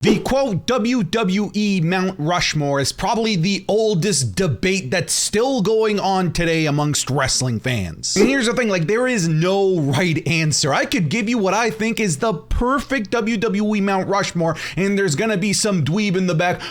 The quote WWE Mount Rushmore is probably the oldest debate that's still going on today amongst wrestling fans. And here's the thing, like, there is no right answer. I could give you what I think is the perfect WWE Mount Rushmore, and there's gonna be some dweeb in the back,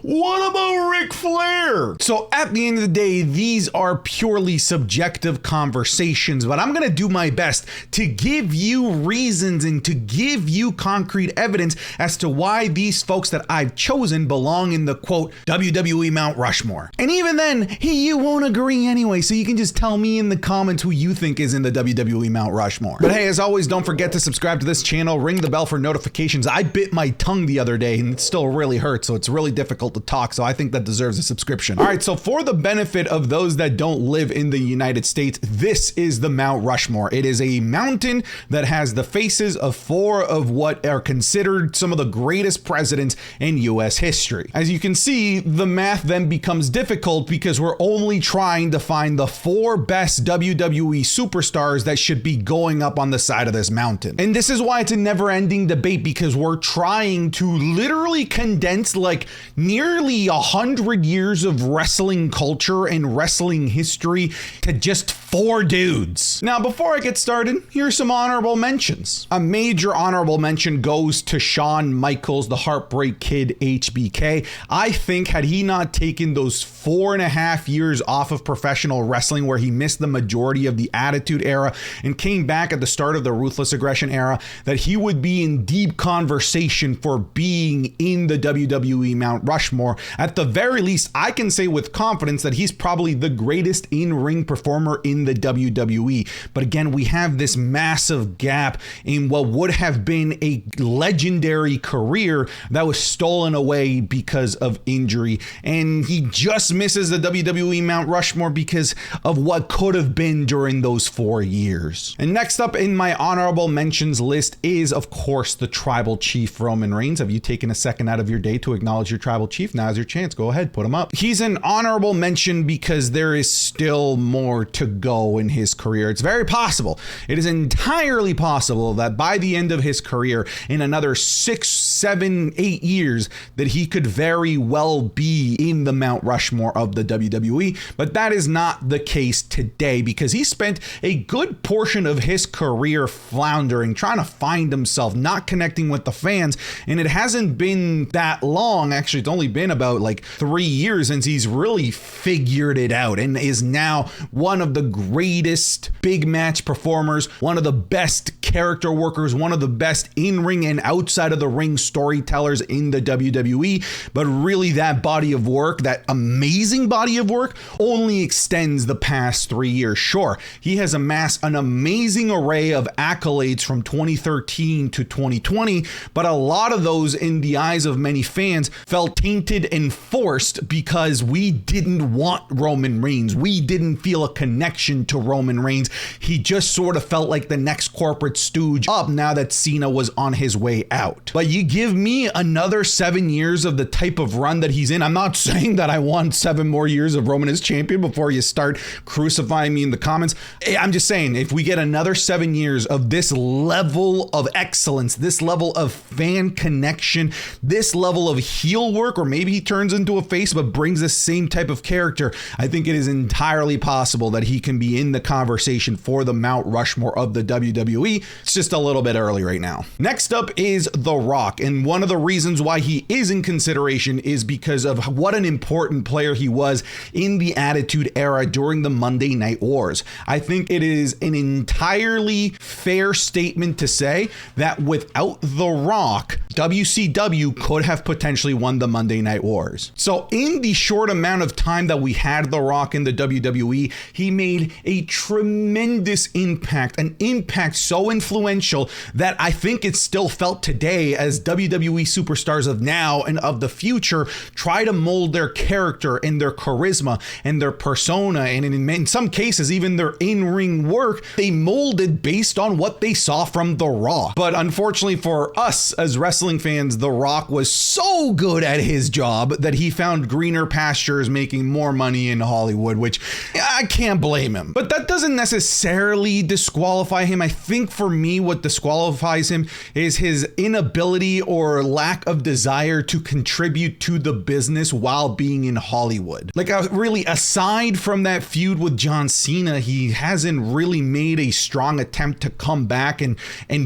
what about Ric Flair? So at the end of the day, these are purely subjective conversations, but I'm gonna do my best to give you reasons and to give you concrete evidence as to why these folks that I've chosen belong in the quote WWE Mount Rushmore. And even then, you won't agree anyway, so you can just tell me in the comments who you think is in the WWE Mount Rushmore. But hey, as always, don't forget to subscribe to this channel, ring the bell for notifications. I bit my tongue the other day and it still really hurts, so it's really difficult to talk, so I think that deserves a subscription. All right, so for the benefit of those that don't live in the United States, this is the Mount Rushmore. It is a mountain that has the faces of 4 of what are considered some of the greatest presidents in US history. As you can see, the math then becomes difficult because we're only trying to find the 4 best WWE superstars that should be going up on the side of this mountain. And this is why it's a never-ending debate, because we're trying to literally condense like nearly 100 years of wrestling culture and wrestling history to just 4 dudes. Now, before I get started, here's some honorable mentions. A major honorable mention goes to Shawn Michaels, the Heartbreak Kid HBK. I think had he not taken those 4.5 years off of professional wrestling where he missed the majority of the Attitude Era and came back at the start of the Ruthless Aggression Era, that he would be in deep conversation for being in the WWE Mount Rushmore. At the very least, I can say with confidence that he's probably the greatest in-ring performer in the WWE. But again, we have this massive gap in what would have been a legendary career that was stolen away because of injury, and he just misses the WWE Mount Rushmore because of what could have been during those 4 years. And next up in my honorable mentions list is, of course, the Tribal Chief Roman Reigns. Have you taken a second out of your day to acknowledge your Tribal Chief? Now's your chance. Go ahead, put him up. He's an honorable mention because there is still more to go in his career. It's very possible. It is entirely possible that by the end of his career, in another 6, 7, 8 years, that he could very well be in the Mount Rushmore of the WWE, but that is not the case today because he spent a good portion of his career floundering, trying to find himself, not connecting with the fans, and it hasn't been that long. Actually, it's only been about like 3 years since he's really figured it out and is now one of the greatest big match performers, one of the best character workers, one of the best in-ring and outside of the ring storytellers in the WWE. But really, that body of work, that amazing body of work, only extends the past 3 years. Sure, he has amassed an amazing array of accolades from 2013 to 2020, but a lot of those, in the eyes of many fans, felt tainted and forced because we didn't want Roman Reigns. We didn't feel a connection to Roman Reigns. He just sort of felt like the next corporate stooge up now that Cena was on his way out. But you give me another 7 years of the type of run that he's in. I'm not saying that I want 7 more years of Roman as champion before you start crucifying me in the comments. I'm just saying, if we get another 7 years of this level of excellence, this level of fan connection, this level of heel work, or maybe he turns into a face but brings the same type of character, I think it is entirely possible that he can be in the conversation for the Mount Rushmore of the WWE. It's just a little bit early right now. Next up is The Rock, and one of the reasons why he is in consideration is because of what an important player he was in the Attitude Era during the Monday Night Wars. I think it is an entirely fair statement to say that without The Rock, WCW could have potentially won the Monday Night Wars. So in the short amount of time that we had The Rock in the WWE, he made a tremendous impact, an impact so influential that I think it's still felt today as WWE superstars of now and of the future try to mold their character and their charisma and their persona, and in some cases even their in-ring work, they molded based on what they saw from The Raw. But unfortunately for us as wrestlers, wrestling fans, The Rock was so good at his job that he found greener pastures making more money in Hollywood, which I can't blame him. But that doesn't necessarily disqualify him. I think for me, what disqualifies him is his inability or lack of desire to contribute to the business while being in Hollywood. Like, really, aside from that feud with John Cena, he hasn't really made a strong attempt to come back and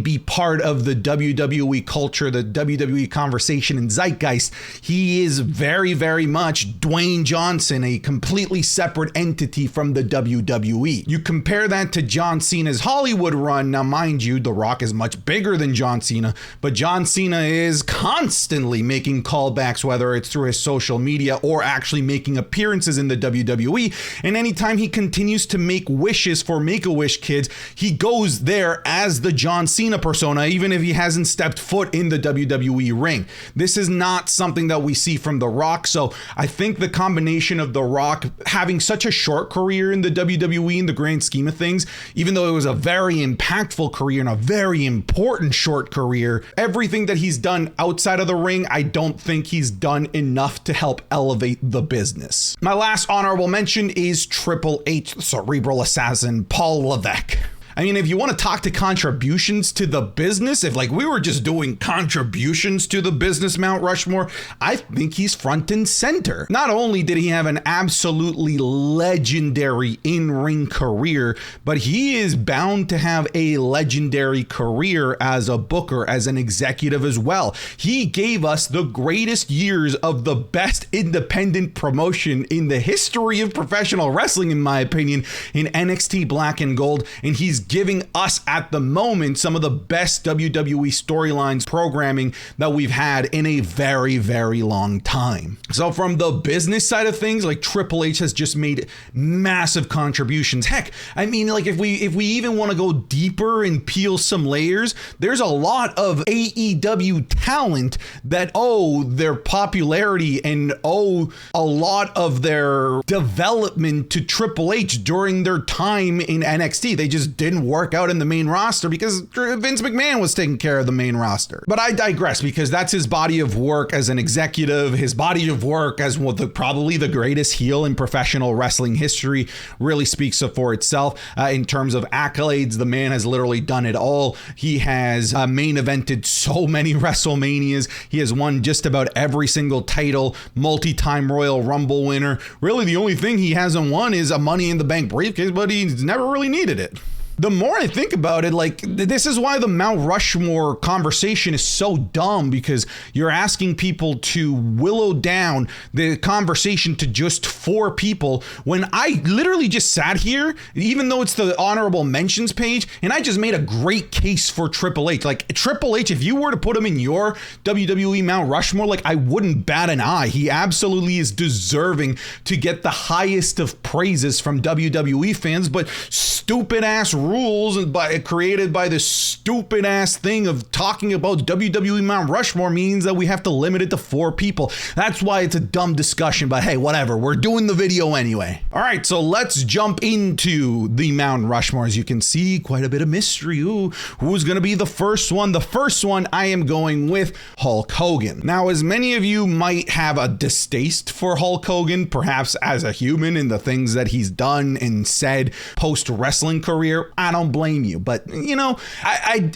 be part of the WWE culture, the WWE conversation and zeitgeist. He is very, very much Dwayne Johnson, a completely separate entity from the WWE. You compare that to John Cena's Hollywood run. Now, mind you, The Rock is much bigger than John Cena, but John Cena is constantly making callbacks, whether it's through his social media or actually making appearances in the WWE. And anytime he continues to make wishes for Make-A-Wish kids, he goes there as the John Cena persona, even if he hasn't stepped foot in the WWE ring. This is not something that we see from The Rock. So I think the combination of The Rock having such a short career in the WWE in the grand scheme of things, even though it was a very impactful career and a very important short career, everything that he's done outside of the ring, I don't think he's done enough to help elevate the business. My last honorable mention is Triple H, the cerebral assassin, Paul Levesque. I mean, if you want to talk to contributions to the business, if like we were just doing contributions to the business Mount Rushmore, I think he's front and center. Not only did he have an absolutely legendary in-ring career, but he is bound to have a legendary career as a booker, as an executive as well. He gave us the greatest years of the best independent promotion in the history of professional wrestling, in my opinion, in NXT Black and Gold, and he's giving us at the moment some of the best WWE storylines programming that we've had in a very, very long time. So from the business side of things, like Triple H has just made massive contributions. Heck, I mean, like if we even want to go deeper and peel some layers, there's a lot of AEW talent that owe their popularity and owe a lot of their development to Triple H during their time in NXT. They just didn't work out in the main roster because Vince McMahon was taking care of the main roster. But I digress, because that's his body of work as an executive, his body of work as probably the greatest heel in professional wrestling history really speaks for itself. In terms of accolades, the man has literally done it all. He has main evented so many WrestleManias. He has won just about every single title, multi-time Royal Rumble winner. Really, the only thing he hasn't won is a Money in the Bank briefcase, but he's never really needed it. The more I think about it, like, this is why the Mount Rushmore conversation is so dumb, because you're asking people to willow down the conversation to just 4 people when I literally just sat here, even though it's the honorable mentions page, and I just made a great case for Triple H. Like, Triple H, if you were to put him in your WWE Mount Rushmore, like, I wouldn't bat an eye. He absolutely is deserving to get the highest of praises from WWE fans, but stupid ass rules created by this stupid ass thing of talking about WWE Mount Rushmore means that we have to limit it to 4 people. That's why it's a dumb discussion, but hey, whatever, we're doing the video anyway. All right, so let's jump into the Mount Rushmore. As you can see, quite a bit of mystery. Ooh, who's gonna be the first one? The first one I am going with Hulk Hogan. Now, as many of you might have a distaste for Hulk Hogan, perhaps as a human and the things that he's done and said post-wrestling career, I don't blame you. But, you know, I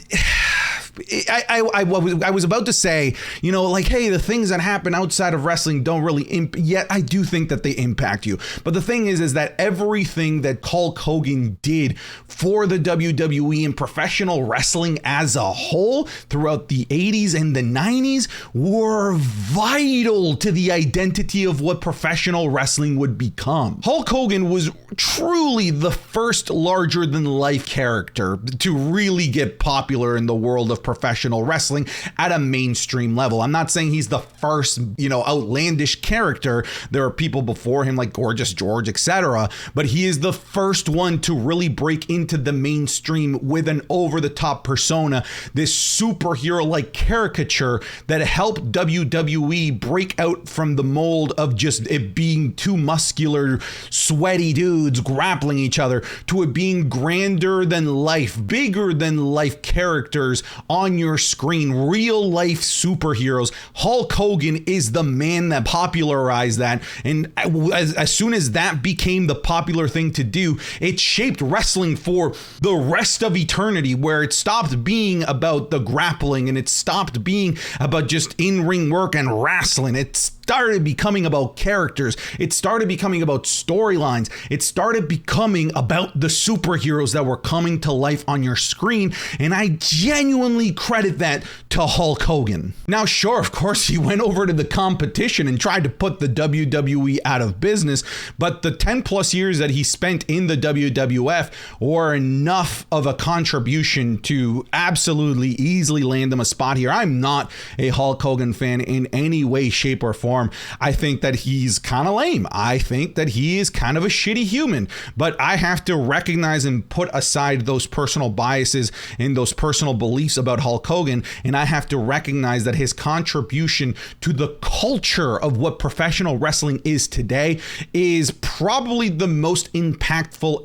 was about to say, you know, like, hey, the things that happen outside of wrestling don't really yet I do think that they impact you. But the thing is that everything that Hulk Hogan did for the WWE and professional wrestling as a whole throughout the 80s and the 90s were vital to the identity of what professional wrestling would become. Hulk Hogan was truly the first larger than life character to really get popular in the world of professional wrestling at a mainstream level. I'm not saying he's the first, you know, outlandish character. There are people before him like Gorgeous George, etc. But he is the first one to really break into the mainstream with an over-the-top persona, this superhero-like caricature that helped WWE break out from the mold of just it being 2 muscular, sweaty dudes grappling each other to it being grander than life, bigger than life characters on your screen, real life superheroes. Hulk Hogan is the man that popularized that. And as soon as that became the popular thing to do, it shaped wrestling for the rest of eternity, where it stopped being about the grappling and it stopped being about just in-ring work and wrestling. It started becoming about characters. It started becoming about storylines. It started becoming about the superheroes that were coming to life on your screen. And I genuinely credit that to Hulk Hogan. Now, sure, of course, he went over to the competition and tried to put the WWE out of business, but the 10 plus years that he spent in the WWF were enough of a contribution to absolutely easily land him a spot here. I'm not a Hulk Hogan fan in any way, shape, or form. I think that he's kind of lame. I think that he is kind of a shitty human, but I have to recognize and put aside those personal biases and those personal beliefs about Hulk Hogan, and I have to recognize that his contribution to the culture of what professional wrestling is today is probably the most impactful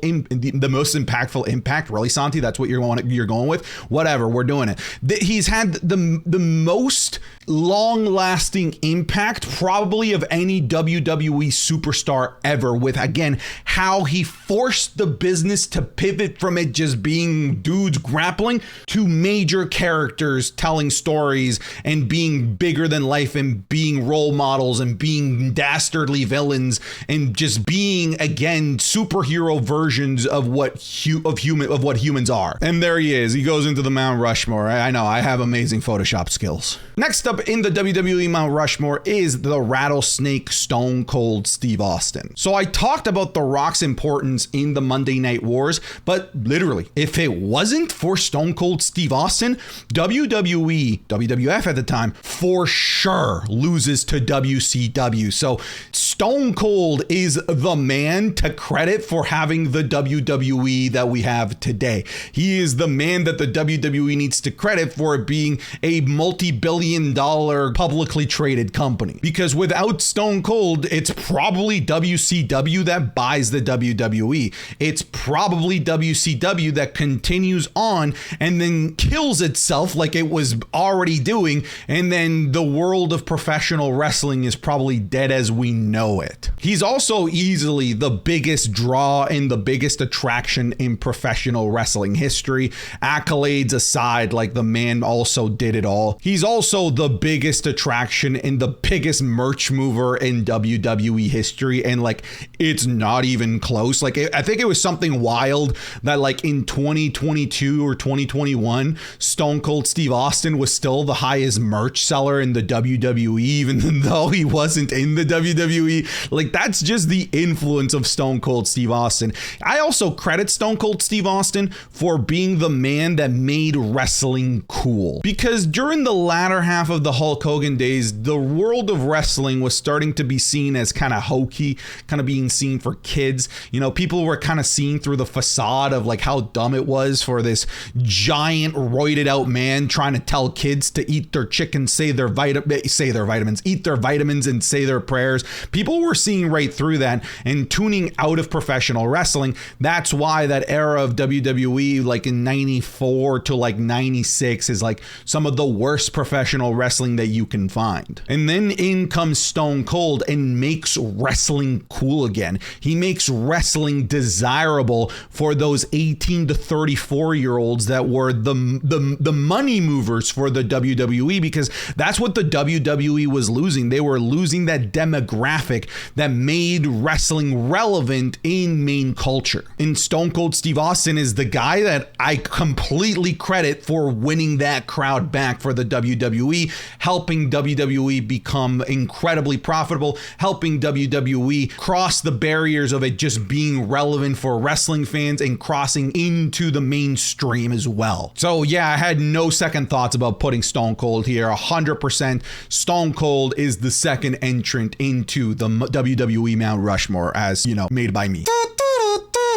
impact. Really, Santi? That's what you're going with? Whatever, we're doing it. He's had the most long-lasting impact probably of any WWE superstar ever, with, again, how he forced the business to pivot from it just being dudes grappling to major characters telling stories and being bigger than life and being role models and being dastardly villains and just being, again, superhero versions of what humans are. And there he is. He goes into the Mount Rushmore. I know, I have amazing Photoshop skills. Next up in the WWE Mount Rushmore is the Rattlesnake Stone Cold Steve Austin. So I talked about The Rock's importance in the Monday Night Wars, but literally, if it wasn't for Stone Cold Steve Austin, WWF at the time, for sure loses to WCW. So Stone Cold is the man to credit for having the WWE that we have today. He is the man that the WWE needs to credit for being a multi-billion-dollar publicly traded company. Because without Stone Cold, it's probably WCW that buys the WWE. It's probably WCW that continues on and then kills itself like it was already doing, and then the world of professional wrestling is probably dead as we know it. He's also easily the biggest draw and the biggest attraction in professional wrestling history. Accolades aside, like, the man also did it all. He's also the biggest attraction and the biggest merch mover in WWE history, and like, it's not even close. Like, I think it was something wild that like in 2022 or 2021, Stone Cold Steve Austin was still the highest merch seller in the WWE, even though he wasn't in the WWE. Like, that's just the influence of Stone Cold Steve Austin. I also credit Stone Cold Steve Austin for being the man that made wrestling cool, because during the latter half of the Hulk Hogan days, the world of wrestling was starting to be seen as kind of hokey, kind of being seen for kids. You know, people were kind of seen through the facade of like how dumb it was for this giant roided out man trying to tell kids to eat their chicken, eat their vitamins and say their prayers. People were seeing right through that and tuning out of professional wrestling. That's why that era of WWE, like in 94 to like 96, is like some of the worst professional wrestling that you can find. And then in comes Stone Cold and makes wrestling cool again. He makes wrestling desirable for those 18 to 34 year olds that were the money movers for the WWE, because that's what the WWE was losing. They were losing that demographic that made wrestling relevant in main culture. And Stone Cold Steve Austin is the guy that I completely credit for winning that crowd back for the WWE, helping WWE become incredibly profitable, helping WWE cross the barriers of it just being relevant for wrestling fans and crossing into the mainstream as well. So yeah, I had no second thoughts about putting Stone Cold here. 100% Stone Cold is the second entrant into the WWE Mount Rushmore, as you know, made by me.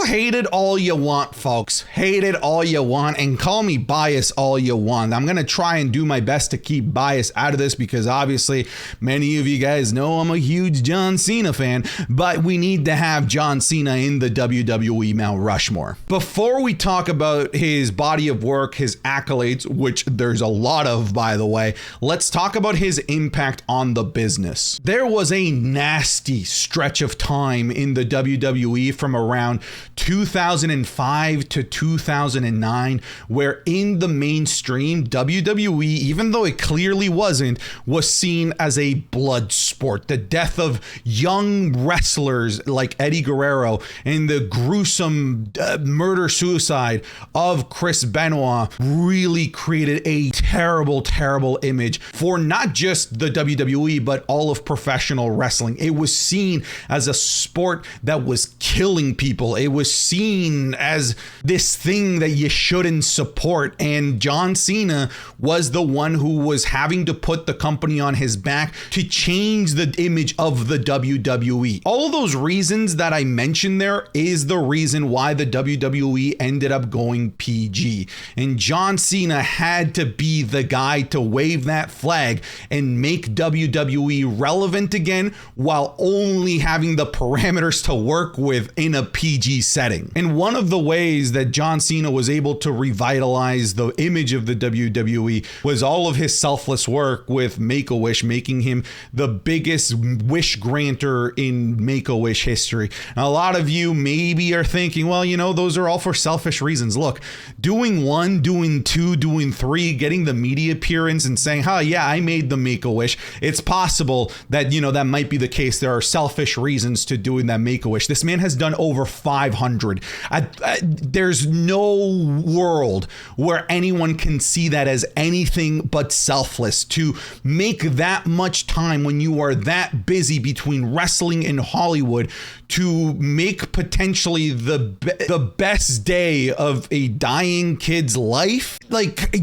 You hate it all you want, folks. Hate it all you want and call me biased all you want. I'm going to try and do my best to keep bias out of this because obviously many of you guys know I'm a huge John Cena fan, but we need to have John Cena in the WWE Mount Rushmore. Before we talk about his body of work, his accolades, which there's a lot of, by the way, let's talk about his impact on the business. There was a nasty stretch of time in the WWE from around 2005 to 2009 where in the mainstream WWE, even though it clearly wasn't, was seen as a blood sport. The death of young wrestlers like Eddie Guerrero and the gruesome murder-suicide of Chris Benoit really created a terrible, terrible image for not just the WWE, but all of professional wrestling. It was seen as a sport that was killing people. It was seen as this thing that you shouldn't support. And John Cena was the one who was having to put the company on his back to change the image of the WWE. All of those reasons that I mentioned there is the reason why the WWE ended up going PG. And John Cena had to be the guy to wave that flag and make WWE relevant again while only having the parameters to work with in a PG setting. And one of the ways that John Cena was able to revitalize the image of the WWE was all of his selfless work with Make-A-Wish, making him the biggest wish granter in Make-A-Wish history. Now, a lot of you maybe are thinking, well, you know, those are all for selfish reasons. Look, doing 1, doing 2, doing 3, getting the media appearance and saying, oh yeah, I made the Make-A-Wish. It's possible that, you know, that might be the case. There are selfish reasons to doing that Make-A-Wish. This man has done over 500. There's no world where anyone can see that as anything but selfless. To make that much time when you are that busy between wrestling and Hollywood to make potentially the best day of a dying kid's life. Like,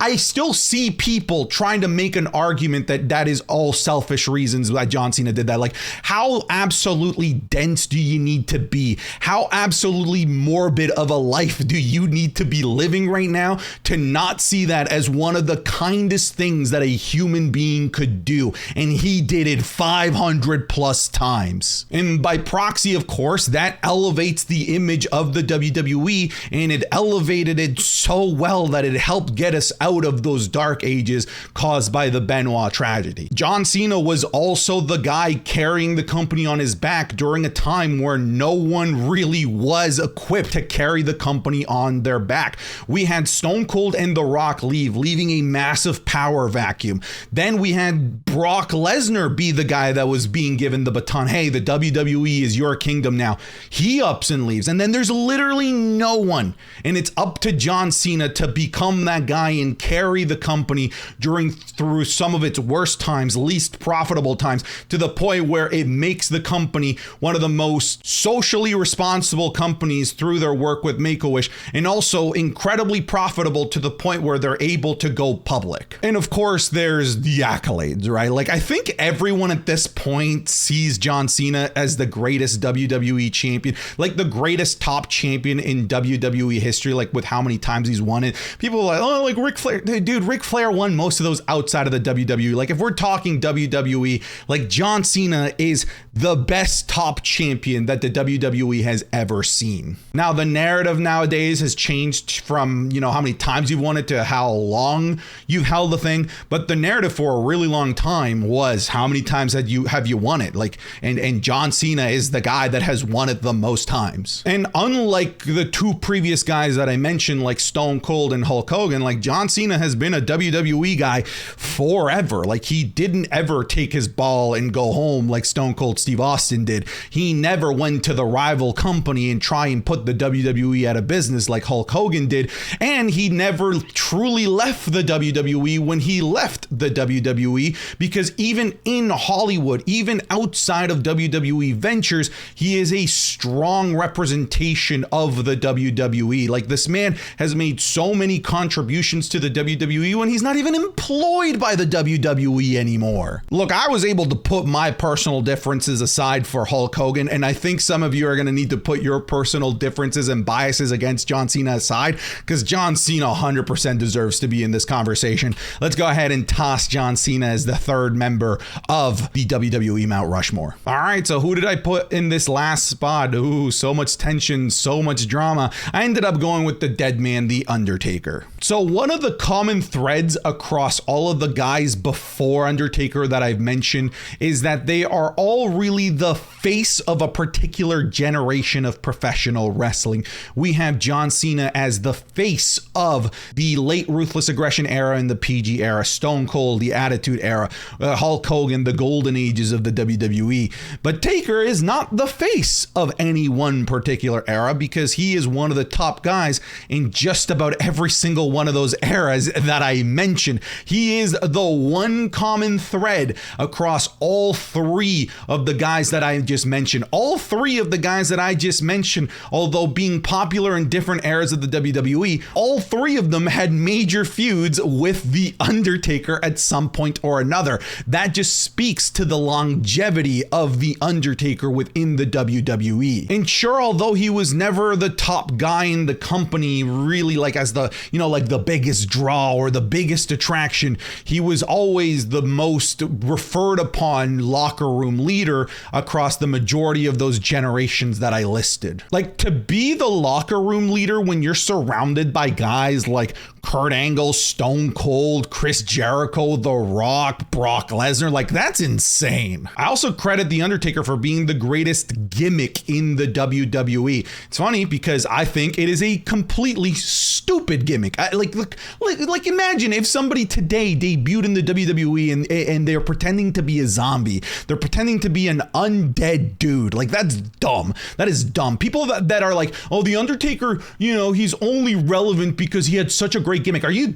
I still see people trying to make an argument that that is all selfish reasons that John Cena did that. Like, how absolutely dense do you need to be? How absolutely morbid of a life do you need to be living right now to not see that as one of the kindest things that a human being could do? And he did it 500 plus times. And by proxy, of course, that elevates the image of the WWE, and it elevated it so well that it helped get us out of those dark ages caused by the Benoit tragedy. John Cena was also the guy carrying the company on his back during a time where no one really was equipped to carry the company on their back. We had Stone Cold and The Rock leaving a massive power vacuum. Then we had Brock Lesnar be the guy that was being given the baton. Hey, the WWE is your kingdom now. He ups and leaves. And then there's literally no one. And it's up to John Cena to become that guy and carry the company through some of its worst times, least profitable times, to the point where it makes the company one of the most socially responsible companies through their work with Make-A-Wish, and also incredibly profitable to the point where they're able to go public. And of course, there's the accolades, right? Like, I think everyone at this point sees John Cena as the greatest WWE champion, like the greatest top champion in WWE history, like with how many times he's won it. People are like, oh, like Ric Flair. Dude, Ric Flair won most of those outside of the WWE. Like, if we're talking WWE, like, John Cena is the best top champion that the WWE has ever seen. Now, the narrative nowadays has changed from, you know, how many times you've won it to how long you've held the thing. But the narrative for a really long time was how many times have you won it? Like, and John Cena is the guy that has won it the most times. And unlike the two previous guys that I mentioned, like Stone Cold and Hulk Hogan, like, John Cena has been a WWE guy forever. Like, he didn't ever take his ball and go home like Stone Cold Steve Austin did. He never went to the rival company and try and put the WWE out of business like Hulk Hogan did. And he never truly left the WWE when he left the WWE, because because even in Hollywood, even outside of WWE ventures, he is a strong representation of the WWE. Like, this man has made so many contributions to the WWE when he's not even employed by the WWE anymore. Look, I was able to put my personal differences aside for Hulk Hogan, and I think some of you are going to need to put your personal differences and biases against John Cena aside, because John Cena 100% deserves to be in this conversation. Let's go ahead and toss John Cena as the third member of the WWE Mount Rushmore. All right, so who did I put in this last spot? Ooh, so much tension, so much drama. I ended up going with the dead man, the Undertaker. So one of the common threads across all of the guys before Undertaker that I've mentioned is that they are all really the face of a particular generation of professional wrestling. We have John Cena as the face of the late Ruthless Aggression era and the PG era, Stone Cold, the Attitude era, Hulk Hogan, the golden ages of the WWE. But Taker is not the face of any one particular era, because he is one of the top guys in just about every single one of those eras that I mentioned. He is the one common thread across all three of the guys that I just mentioned. All three of the guys that I just mentioned, although being popular in different eras of the WWE, all three of them had major feuds with the Undertaker at some point or another. That just speaks to the longevity of the Undertaker within the WWE. And sure, although he was never the top guy in the company, really like as the, you know, like the biggest draw or the biggest attraction, he was always the most referred upon locker room leader across the majority of those generations that I listed. Like, to be the locker room leader when you're surrounded by guys like Kurt Angle, Stone Cold, Chris Jericho, The Rock, Brock Lesnar, like, that's insane. I also credit The Undertaker for being the greatest gimmick in the WWE. It's funny because I think it is a completely stupid gimmick. Like imagine if somebody today debuted in the WWE and they're pretending to be a zombie. They're pretending to be an undead dude. Like, that's dumb. That is dumb. People that are like, oh, The Undertaker, you know, he's only relevant because he had such a great gimmick. Are you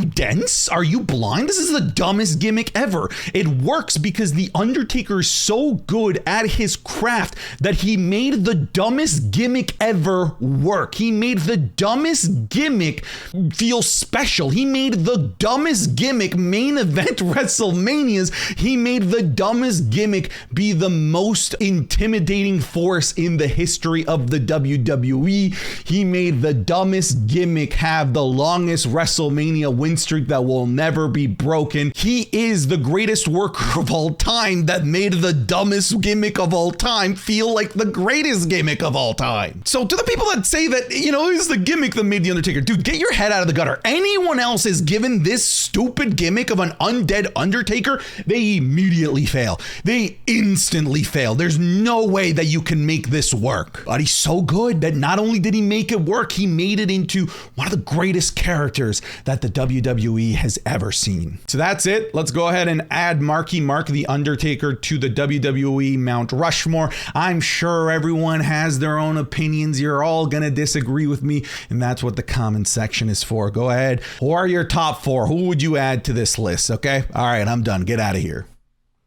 dense? Are you blind? This is the dumbest gimmick ever. It works because The Undertaker is so good at his craft that he made the dumbest gimmick ever work. He made the dumbest gimmick feel special. He made the dumbest gimmick main event WrestleManias. He made the dumbest gimmick be the most intimidating force in the history of the WWE. He made the dumbest gimmick have the longest WrestleMania win streak that will never be broken. He is the greatest worker of all time that made the dumbest gimmick of all time feel like the greatest gimmick of all time. So to the people that say that, you know, it's the gimmick that made The Undertaker, dude, get your head out of the gutter. Anyone else is given this stupid gimmick of an undead Undertaker, they immediately fail. They instantly fail. There's no way that you can make this work. But he's so good that not only did he make it work, he made it into one of the greatest characters that the WWE has ever seen. So that's it. Let's go ahead and add Marky Mark the Undertaker to the WWE Mount Rushmore. I'm sure everyone has their own opinions. You're all gonna disagree with me, and that's what the comment section is for. Go ahead. Who are your top four? Who would you add to this list? Okay. All right. I'm done. Get out of here.